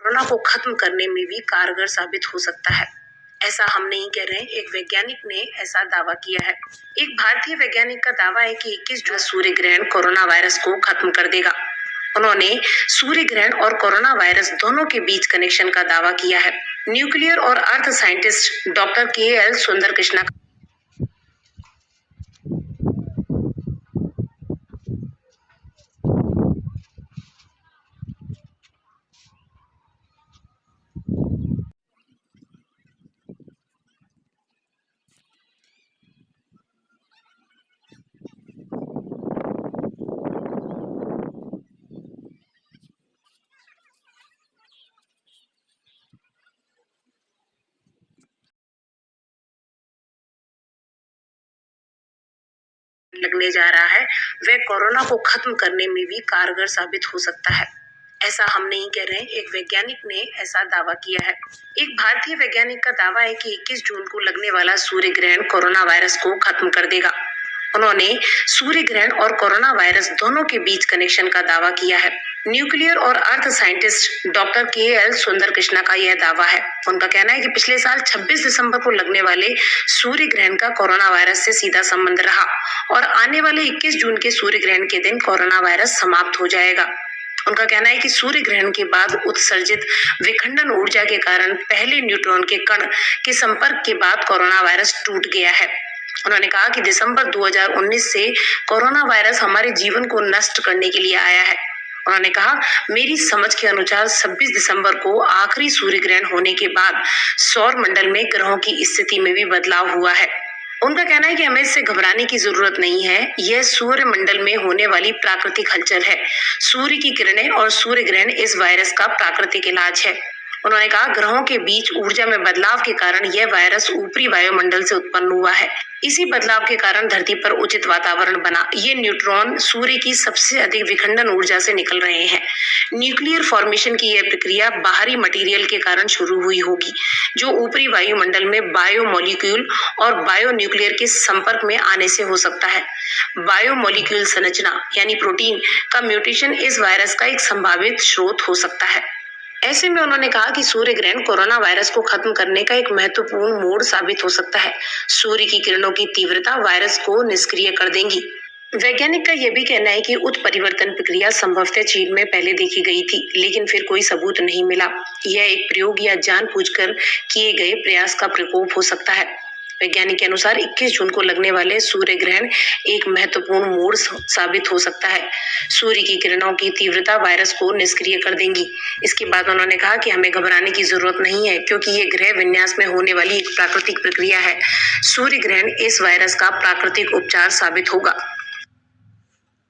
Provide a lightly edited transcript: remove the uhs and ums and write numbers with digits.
Corona को खत्म करने में भी कारगर साबित हो सकता है। ऐसा हम नहीं कह रहे हैं, एक वैज्ञानिक ने ऐसा दावा किया है। एक भारतीय वैज्ञानिक का दावा है कि 21 जून सूर्य ग्रहण कोरोना वायरस को खत्म कर देगा। उन्होंने सूर्य ग्रहण और कोरोना वायरस दोनों के बीच कनेक्शन का दावा किया है। न्यूक्लियर और अर्थ साइंटिस्ट डॉक्टर के.एल. सुंदर कृष्णा लगने जा रहा है, वह कोरोना को खत्म करने में भी कारगर साबित हो सकता है। ऐसा हम नहीं कह रहे हैं, एक वैज्ञानिक ने ऐसा दावा किया है। एक भारतीय वैज्ञानिक का दावा है कि 21 जून को लगने वाला सूर्य ग्रहण कोरोना वायरस को खत्म कर देगा। उन्होंने सूर्य ग्रहण और कोरोना वायरस दोनों के बीच कनेक्शन का दावा किया है। न्यूक्लियर और अर्थ साइंटिस्ट डॉक्टर के.एल. सुंदर कृष्णा का यह दावा है। उनका कहना है कि पिछले साल 26 दिसंबर को लगने वाले सूर्य ग्रहण का कोरोना वायरस से सीधा संबंध रहा और आने वाले 21 जून के सूर्य ग्रहण के दिन कोरोना वायरस समाप्त हो जाएगा। उनका कहना है कि सूर्य ग्रहण के बाद उत्सर्जित विखंडन ऊर्जा के कारण पहले न्यूट्रॉन के कण के संपर्क के बाद कोरोना वायरस टूट गया है। उन्होंने कहा कि दिसंबर 2019 से कोरोना वायरस हमारे जीवन को नष्ट करने के लिए आया है। उन्होंने कहा, मेरी समझ के अनुसार 26 दिसंबर को आखिरी सूर्य ग्रहण होने के बाद सौर मंडल में ग्रहों की स्थिति में भी बदलाव हुआ है। उनका कहना है कि हमें इससे घबराने की जरूरत नहीं है, यह सूर्य मंडल में होने वाली प्राकृतिक हलचल है। सूर्य की किरणें और सूर्य ग्रहण इस वायरस का प्राकृतिक इलाज है। उन्होंने कहा, ग्रहों के बीच ऊर्जा में बदलाव के कारण यह वायरस ऊपरी वायुमंडल से उत्पन्न हुआ है। इसी बदलाव के कारण धरती पर उचित वातावरण बना। ये न्यूट्रॉन सूर्य की सबसे अधिक विखंडन ऊर्जा से निकल रहे हैं। न्यूक्लियर फॉर्मेशन की यह प्रक्रिया बाहरी मटेरियल के कारण शुरू हुई होगी, जो ऊपरी वायुमंडल में बायोमोलिक्यूल और बायोन्यूक्लियर के संपर्क में आने से हो सकता है। बायोमोलिक्यूल संरचना यानी प्रोटीन का म्यूटेशन इस वायरस का एक संभावित स्रोत हो सकता है। ऐसे में उन्होंने कहा कि सूर्य ग्रहण कोरोना वायरस को खत्म करने का एक महत्वपूर्ण मोड़ साबित हो सकता है। सूर्य की किरणों की तीव्रता वायरस को निष्क्रिय कर देंगी। वैज्ञानिक का यह भी कहना है कि उत्परिवर्तन प्रक्रिया संभवतः चीन में पहले देखी गई थी, लेकिन फिर कोई सबूत नहीं मिला। यह एक प्रयोग या जानबूझकर किए गए प्रयास का प्रकोप हो सकता है। वैज्ञानिक के अनुसार 21 जून को लगने वाले सूर्य ग्रहण एक महत्वपूर्ण मोड़ साबित हो सकता है। सूर्य की किरणों की तीव्रता वायरस को निष्क्रिय कर देंगी। इसके बाद उन्होंने कहा कि हमें घबराने की जरूरत नहीं है, क्योंकि ये ग्रह विन्यास में होने वाली एक प्राकृतिक प्रक्रिया है। सूर्य ग्रहण इस वायरस का प्राकृतिक उपचार साबित होगा।